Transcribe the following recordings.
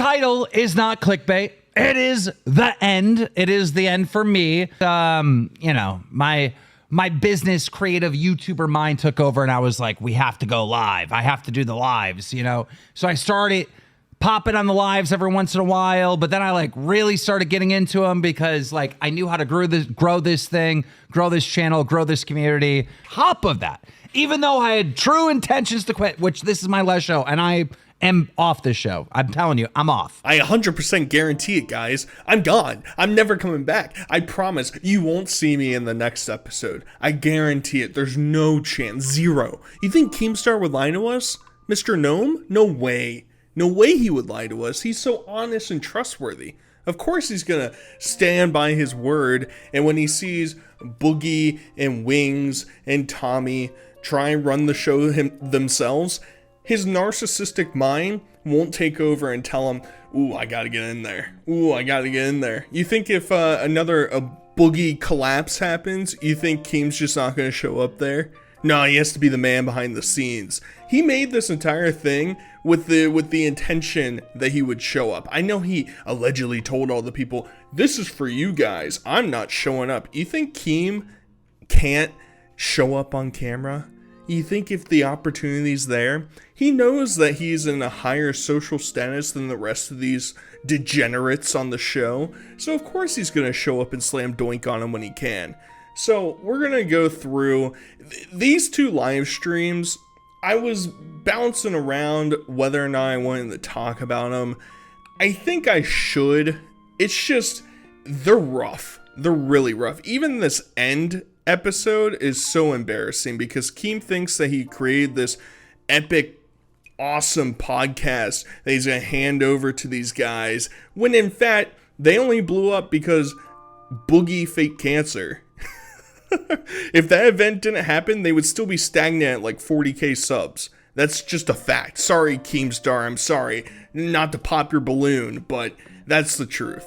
title is not clickbait. It is the end. It is the end for me. You know, my business creative YouTuber mind took over and I was like, we have to go live. I have to do the lives, you know? So I started popping on the lives every once in a while, but then I like really started getting into them because like I knew how to grow this thing, grow this channel, grow this community. Top of that, even though I had true intentions to quit, which this is my last show and I am off this show. I'm telling you, I'm off. I 100% guarantee it, guys. I'm gone. I'm never coming back. I promise you won't see me in the next episode. I guarantee it. There's no chance. Zero. You think Keemstar would lie to us? Mr. Gnome? No way. No way he would lie to us. He's so honest and trustworthy. Of course he's gonna stand by his word, and when he sees Boogie and Wings and Tommy try and run the show themselves, his narcissistic mind won't take over and tell him, ooh, I gotta get in there. Ooh, I gotta get in there. You think if a Boogie collapse happens, you think Keem's just not gonna show up there? No, he has to be the man behind the scenes. He made this entire thing with the intention that he would show up. I know he allegedly told all the people, this is for you guys. I'm not showing up. You think Keem can't show up on camera? You think if the opportunity's there, he knows that he's in a higher social status than the rest of these degenerates on the show. So of course he's going to show up and slam doink on him when he can. So we're going to go through these two live streams. I was bouncing around whether or not I wanted to talk about them. I think I should. It's just, they're rough. They're really rough. Even this end episode is so embarrassing because Keem thinks that he created this epic, awesome podcast that he's going to hand over to these guys, when in fact, they only blew up because Boogie faked cancer. If that event didn't happen, they would still be stagnant at like 40k subs. That's just a fact. Sorry, Keemstar, I'm sorry. Not to pop your balloon, but that's the truth.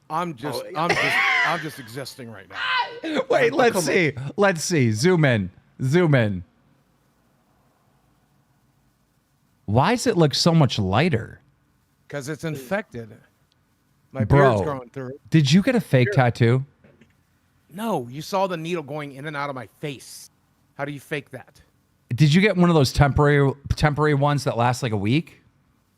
I'm just existing right now. Wait, let's see. Let's see. Zoom in. Why does it look so much lighter? Because it's infected. My beard's growing through it. Did you get a fake tattoo? No, you saw the needle going in and out of my face. How do you fake that? Did you get one of those temporary ones that last like a week?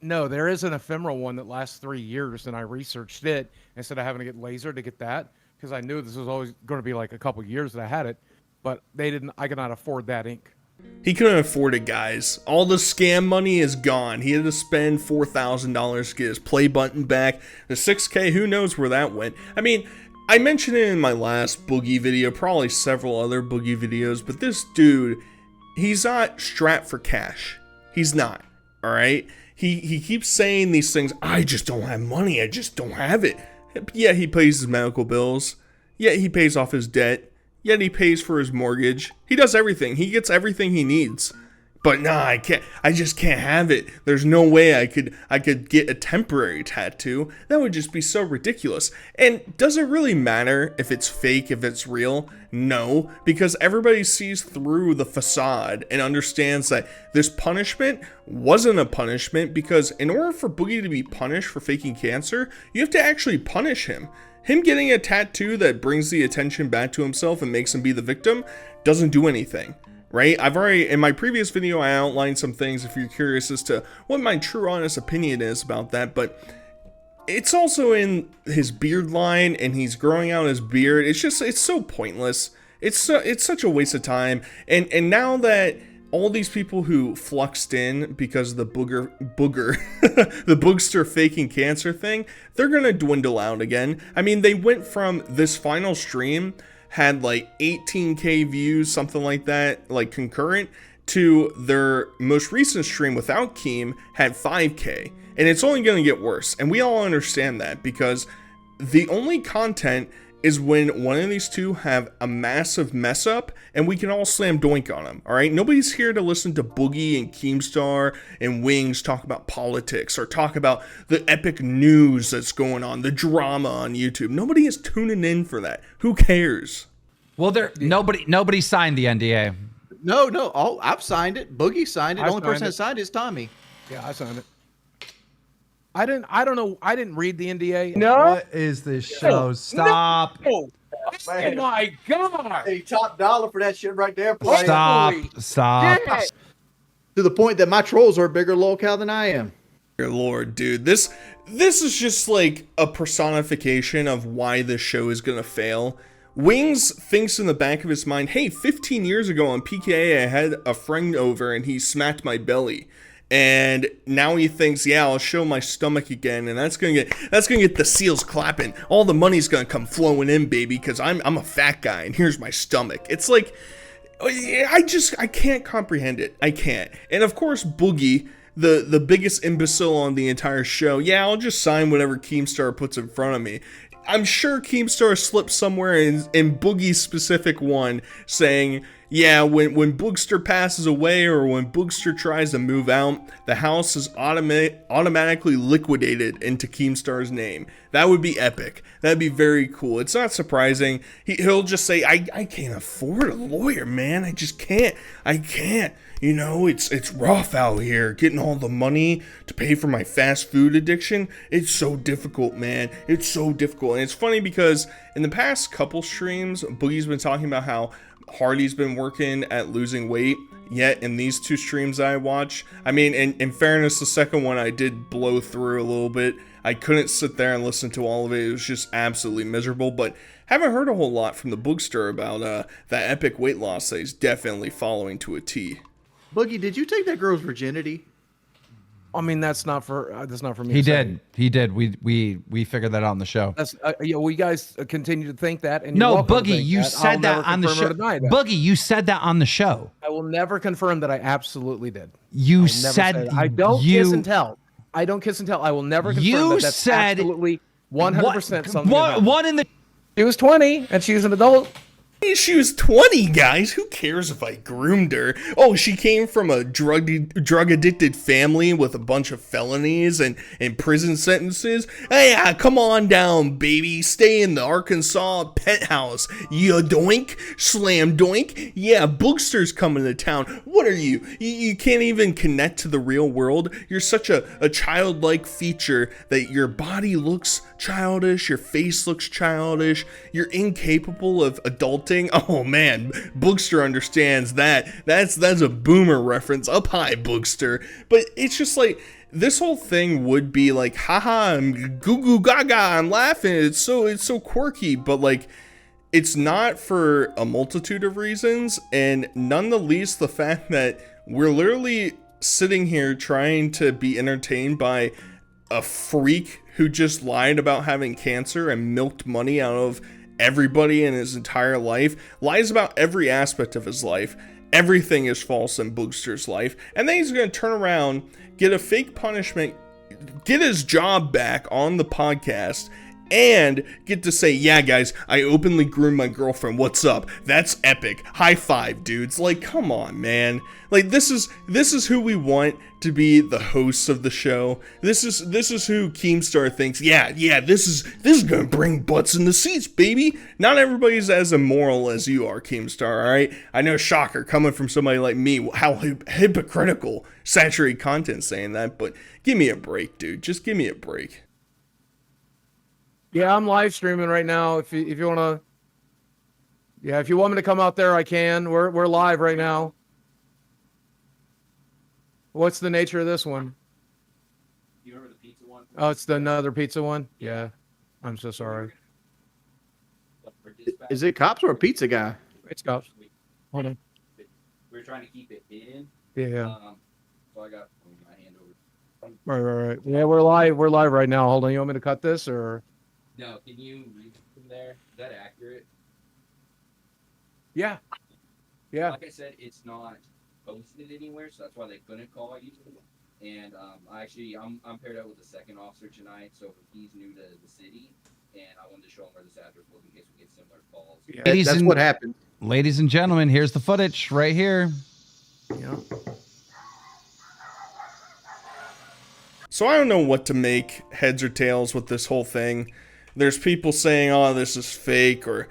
No, there is an ephemeral one that lasts 3 years, and I researched it instead of having to get laser to get that, because I knew this was always going to be like a couple years that I had it, but they didn't. I could not afford that ink. He couldn't afford it, guys. All the scam money is gone. He had to spend $4,000 to get his play button back. The 6K, who knows where that went? I mean, I mentioned it in my last Boogie video, probably several other Boogie videos, but this dude, he's not strapped for cash. He's not, all right? He keeps saying these things, I just don't have money, I just don't have it. Yeah, he pays his medical bills. Yeah, he pays off his debt. Yet he pays for his mortgage. He does everything. He gets everything he needs. But nah, I can't. I just can't have it. There's no way I could get a temporary tattoo. That would just be so ridiculous. And does it really matter if it's fake, if it's real? No, because everybody sees through the facade and understands that this punishment wasn't a punishment, because in order for Boogie to be punished for faking cancer, you have to actually punish him. Him getting a tattoo that brings the attention back to himself and makes him be the victim doesn't do anything. Right? I've already, in my previous video, I outlined some things if you're curious as to what my true honest opinion is about that, but it's also in his beard line, and he's growing out his beard. It's so pointless. It's such a waste of time. And now that all these people who fluxed in because of the the Boogster faking cancer thing, they're gonna dwindle out again. I mean, they went from this final stream had like 18k views, something like that, like concurrent, to their most recent stream without Keem had 5k, and it's only going to get worse, and we all understand that, because the only content is when one of these two have a massive mess up and we can all slam doink on them. All right, nobody's here to listen to Boogie and Keemstar and Wings talk about politics or talk about the epic news that's going on, the drama on YouTube. Nobody is tuning in for that. Who cares? Well, nobody signed the NDA. No. Oh, I've signed it. Boogie signed it. The only person that signed it is Tommy. Yeah, I signed it. I don't know. I didn't read the NDA. What is this show? Stop. Oh, Man. my God. Hey, top dollar for that shit right there. Playing. Stop. Holy Stop. shit. To the point that my trolls are a bigger Lolcow than I am. Dear Lord, dude, this is just like a personification of why this show is gonna fail. Wings thinks in the back of his mind, hey, 15 years ago on PKA, I had a friend over and he smacked my belly. And now he thinks, yeah, I'll show my stomach again, and that's gonna get the seals clapping. All the money's gonna come flowing in, baby, because I'm a fat guy, and here's my stomach. It's like, I can't comprehend it. I can't. And of course, Boogie, the biggest imbecile on the entire show, yeah, I'll just sign whatever Keemstar puts in front of me. I'm sure Keemstar slipped somewhere in Boogie's specific one saying, yeah, when Boogster passes away or when Boogster tries to move out, the house is automatically liquidated into Keemstar's name. That would be epic. That'd be very cool. It's not surprising. He'll just say, I can't afford a lawyer, man. I just can't. I can't. You know, it's rough out here getting all the money to pay for my fast food addiction. It's so difficult, man. It's so difficult. And it's funny because in the past couple streams, Boogie's been talking about how hard he's been working at losing weight. Yet in these two streams I watch, I mean, in fairness, the second one I did blow through a little bit. I couldn't sit there and listen to all of it. It was just absolutely miserable. But haven't heard a whole lot from the Boogster about that epic weight loss that he's definitely following to a T. Boogie, did you take that girl's virginity? I mean, that's not for me. He to say. did. He did. We figured that out on the show. That's well, you guys continue to think that. And you're No, welcome to Boogie, think you that. said I'll that never on the confirm or show. deny that. Boogie, you said that on the show. I will never confirm that I absolutely did. You I never said that. I don't kiss and tell. I don't kiss and tell. I will never confirm You that. That's said absolutely 100% something. about it. One in the. She was 20 and she's an adult. She was 20, guys. Who cares if I groomed her? Oh, she came from a drug-addicted family with a bunch of felonies and prison sentences. Hey, come on down, baby. Stay in the Arkansas penthouse. You doink, slam doink. Yeah, Boogster's coming to town. What are you? You can't even connect to the real world. You're such a childlike feature that your body looks childish, your face looks childish, you're incapable of adulting. Oh man, Boogster understands that. That's a boomer reference. Up high, Boogster. But it's just like, this whole thing would be like, haha, I'm goo goo gaga, I'm laughing. It's so quirky, but like, it's not for a multitude of reasons, and none the least the fact that we're literally sitting here trying to be entertained by a freak who just lied about having cancer and milked money out of everybody in his entire life, lies about every aspect of his life. Everything is false in Boogster's life, and then he's going to turn around, get a fake punishment, get his job back on the podcast, and get to say, yeah guys, I openly groomed my girlfriend, what's up? That's epic. High five, dudes. Like, come on, man. Like, this is who we want to be the hosts of the show. This is who Keemstar thinks, yeah, this is gonna bring butts in the seats, baby. Not everybody's as immoral as you are, Keemstar, alright? I know, shocker, coming from somebody like me, how hypocritical saturated content saying that, but give me a break, dude. Just give me a break. Yeah, I'm live streaming right now. If you want to, yeah, if you want me to come out there, I can. We're live right now. What's the nature of this one? You remember the pizza one? Oh, it's another pizza one? Yeah. I'm so sorry. Is it cops or a pizza guy? It's cops. Hold on. We were trying to keep it hidden. Yeah. So I got my hand over. Right. Yeah, we're live. We're live right now. Hold on. You want me to cut this or? No, can you read from there? Is that accurate? Yeah. Yeah. Like I said, it's not posted anywhere, so that's why they couldn't call you. And I'm paired up with a second officer tonight, so he's new to the city, and I wanted to show him where this address was in case we get similar calls. Yeah. That's what happened. Ladies and gentlemen, here's the footage right here. Yeah. So I don't know what to make heads or tails with this whole thing. There's people saying, oh, this is fake, or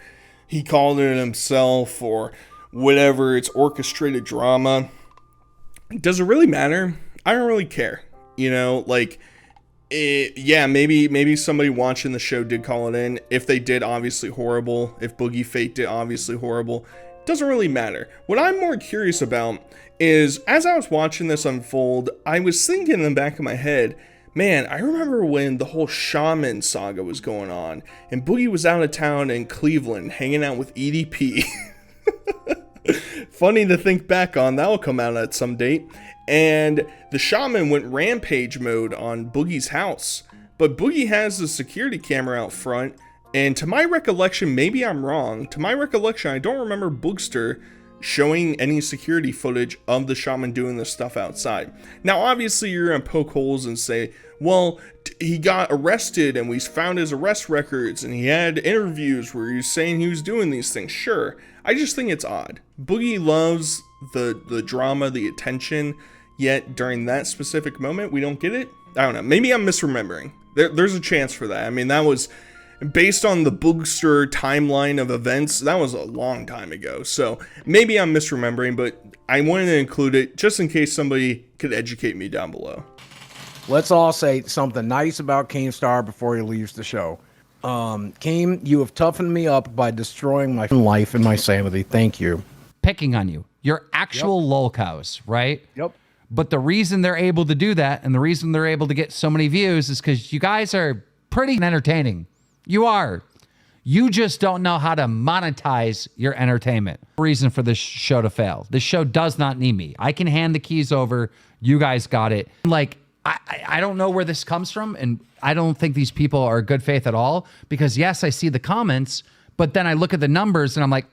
he called it himself, or whatever, it's orchestrated drama. Does it really matter? I don't really care. You know, like, Yeah, maybe somebody watching the show did call it in. If they did, obviously horrible. If Boogie Fate did, obviously horrible. Doesn't really matter. What I'm more curious about is, as I was watching this unfold, I was thinking in the back of my head, man, I remember when the whole shaman saga was going on, and Boogie was out of town in Cleveland hanging out with EDP. Funny to think back on, that will come out at some date. And the shaman went rampage mode on Boogie's house. But Boogie has a security camera out front, and to my recollection, maybe I'm wrong, to my recollection, I don't remember Boogster showing any security footage of the shaman doing this stuff outside. Now, obviously, you're gonna poke holes and say, well, he got arrested and we found his arrest records and he had interviews where he was saying he was doing these things. Sure, I just think it's odd. Boogie loves the drama, the attention, yet during that specific moment, we don't get it. I don't know, maybe I'm misremembering. There's a chance for that. I mean, that was based on the Boogster timeline of events, that was a long time ago. So maybe I'm misremembering, but I wanted to include it just in case somebody could educate me down below. Let's all say something nice about Keemstar before he leaves the show. Keem, you have toughened me up by destroying my life and my sanity. Thank you. Picking on you. You're actual lolcows, right? Yep. But the reason they're able to do that and the reason they're able to get so many views is because you guys are pretty entertaining. You are. You just don't know how to monetize your entertainment. Reason for this show to fail. This show does not need me. I can hand the keys over. You guys got it. Like, I don't know where this comes from, and I don't think these people are good faith at all, because yes, I see the comments, but then I look at the numbers and I'm like,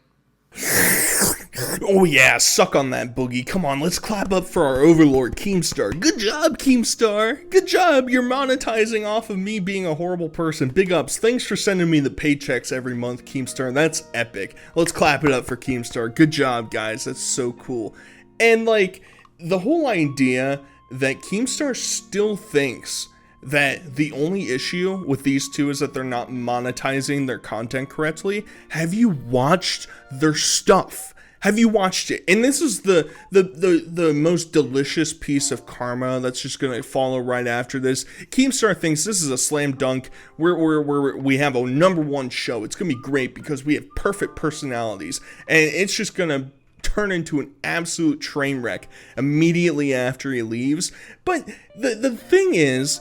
oh yeah, suck on that, Boogie. Come on, let's clap up for our overlord, Keemstar. Good job, Keemstar. Good job. You're monetizing off of me being a horrible person. Big ups. Thanks for sending me the paychecks every month, Keemstar. That's epic. Let's clap it up for Keemstar. Good job, guys. That's so cool. And like, the whole idea that Keemstar still thinks that the only issue with these two is that they're not monetizing their content correctly. Have you watched their stuff? Have you watched it? And this is the most delicious piece of karma that's just gonna follow right after this. Keemstar thinks this is a slam dunk. We have a #1 show. It's gonna be great because we have perfect personalities, and it's just gonna turn into an absolute train wreck immediately after he leaves. But the thing is,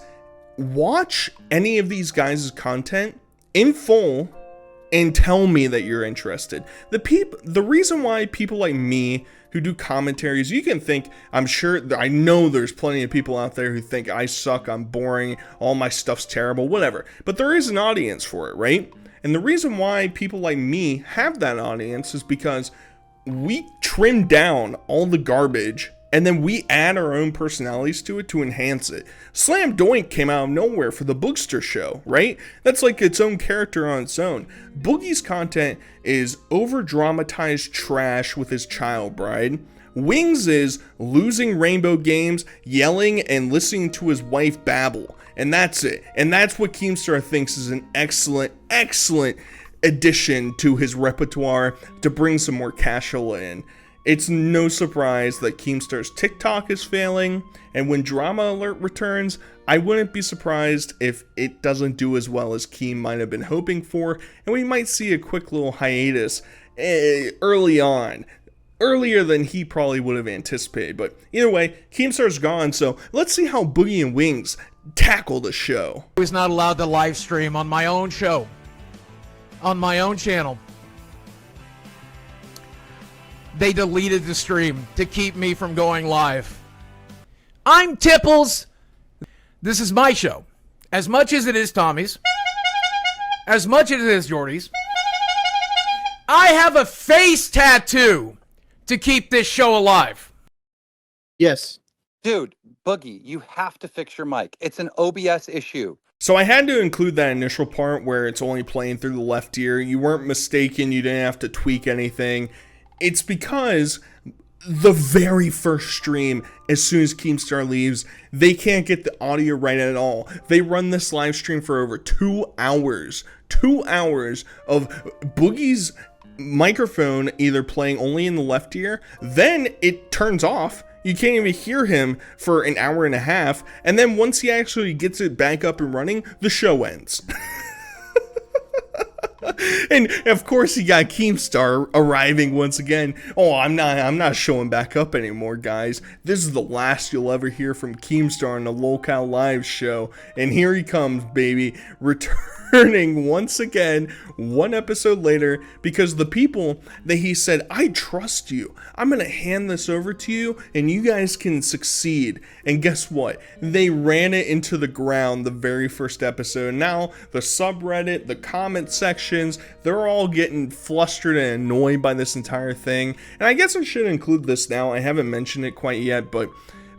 watch any of these guys' content in full and tell me that you're interested. The reason why people like me who do commentaries, you can think, I know there's plenty of people out there who think I suck, I'm boring, all my stuff's terrible, whatever. But there is an audience for it, right? And the reason why people like me have that audience is because we trim down all the garbage and then we add our own personalities to it to enhance it. Slam Doink came out of nowhere for the Boogster show, right? That's like its own character on its own. Boogie's content is over-dramatized trash with his child bride. Wings is losing rainbow games, yelling, and listening to his wife babble. And that's it. And that's what Keemstar thinks is an excellent, excellent addition to his repertoire to bring some more cash flow in. It's no surprise that Keemstar's TikTok is failing, and when Drama Alert returns, I wouldn't be surprised if it doesn't do as well as Keem might have been hoping for, and we might see a quick little hiatus early on. Earlier than he probably would have anticipated, but either way, Keemstar's gone, so let's see how Boogie and Wings tackle the show. I was not allowed to live stream on my own show, on my own channel. They deleted the stream to keep me from going live. I'm Tipples. This is my show. As much as it is Tommy's, as much as it is Jordy's, I have a face tattoo to keep this show alive. Yes. Dude, Boogie, you have to fix your mic. It's an OBS issue. So I had to include that initial part where it's only playing through the left ear. You weren't mistaken. You didn't have to tweak anything. It's because the very first stream, as soon as Keemstar leaves, they can't get the audio right at all. They run this live stream for over 2 hours. 2 hours of Boogie's microphone either playing only in the left ear, then it turns off. You can't even hear him for an hour and a half, and then once he actually gets it back up and running, the show ends. And of course he got Keemstar arriving once again. Oh, I'm not showing back up anymore, guys. This is the last you'll ever hear from Keemstar on the Lolcow live show. And here he comes, baby, returning once again, one episode later, because the people that he said, I trust you, I'm gonna hand this over to you and you guys can succeed. And guess what? They ran it into the ground the very first episode. Now the subreddit, the comment sections, they're all getting flustered and annoyed by this entire thing. And I guess I should include this now. I haven't mentioned it quite yet, but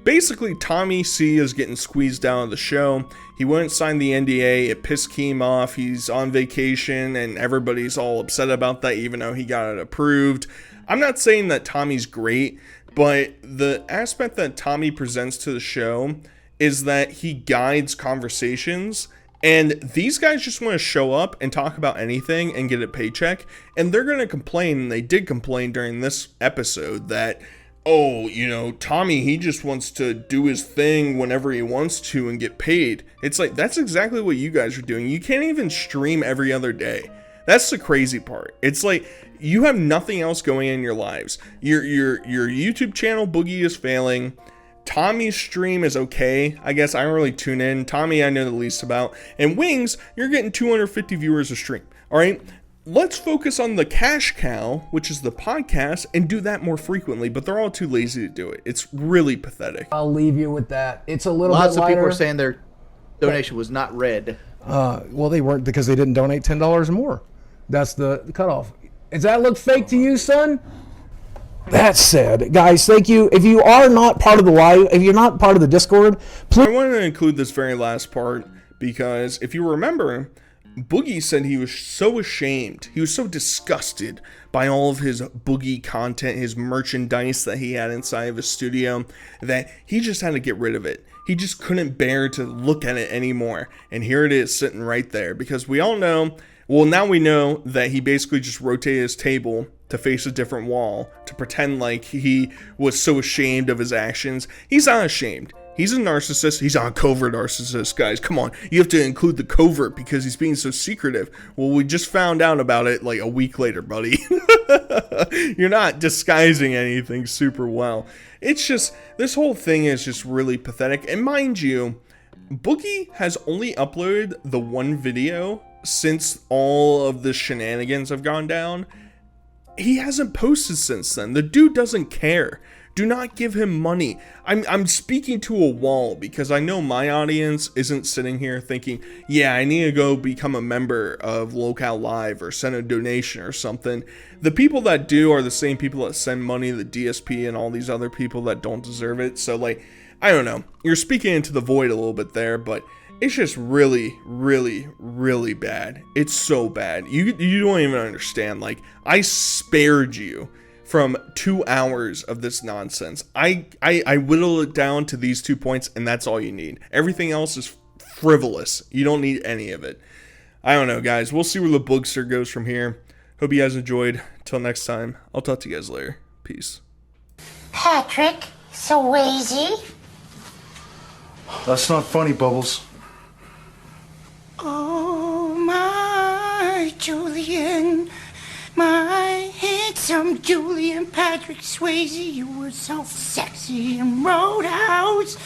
basically Tommy C is getting squeezed out of the show. He wouldn't sign the NDA. It pissed Keem off. He's on vacation and everybody's all upset about that, even though he got it approved. I'm not saying that Tommy's great, but the aspect that Tommy presents to the show is that he guides conversations. And these guys just want to show up and talk about anything and get a paycheck. And they're going to complain, and they did complain during this episode, that, oh, you know, Tommy, he just wants to do his thing whenever he wants to and get paid. It's like, that's exactly what you guys are doing. You can't even stream every other day. That's the crazy part. It's like, you have nothing else going in your lives. Your YouTube channel, Boogie, is failing. Tommy's stream is okay. I guess I don't really tune in. Tommy, I know the least about. And Wings, you're getting 250 viewers a stream. All right? Let's focus on the cash cow, which is the podcast, and do that more frequently. But they're all too lazy to do it. It's really pathetic. I'll leave you with that. It's a little Lots bit of lighter. people are saying their donation was not read. Well, they weren't because they didn't donate $10 or more. That's the cutoff. Does that look fake to you, son? That said, guys, thank you. If you are not part of the live, if you're not part of the Discord, please. I wanted to include this very last part because if you remember, Boogie said he was so ashamed, he was so disgusted by all of his Boogie content, his merchandise that he had inside of his studio, that he just had to get rid of it. He just couldn't bear to look at it anymore. And here it is sitting right there, because we all know, well, now we know that he basically just rotated his table to face a different wall to pretend like he was so ashamed of his actions. He's not ashamed. He's a narcissist. He's not a covert narcissist, guys. Come on. You have to include the covert because he's being so secretive. Well, we just found out about it like a week later, buddy. You're not disguising anything super well. It's just, this whole thing is just really pathetic. And mind you, Boogie has only uploaded the one video since all of the shenanigans have gone down. He hasn't posted since then. The dude doesn't care. Do not give him money. I'm speaking to a wall because I know my audience isn't sitting here thinking, yeah, I need to go become a member of Lolcow Live or send a donation or something. The people that do are the same people that send money to the DSP and all these other people that don't deserve it. So, like, I don't know. You're speaking into the void a little bit there, but it's just really, really, really bad. It's so bad. You don't even understand. Like, I spared you from 2 hours of this nonsense. I whittled it down to these 2 points, and that's all you need. Everything else is frivolous. You don't need any of it. I don't know, guys. We'll see where the Boogster goes from here. Hope you guys enjoyed. Till next time, I'll talk to you guys later. Peace. Patrick Swayze. That's not funny, Bubbles. Oh, my Julian, my handsome Julian Patrick Swayze, you were so sexy in Roadhouse.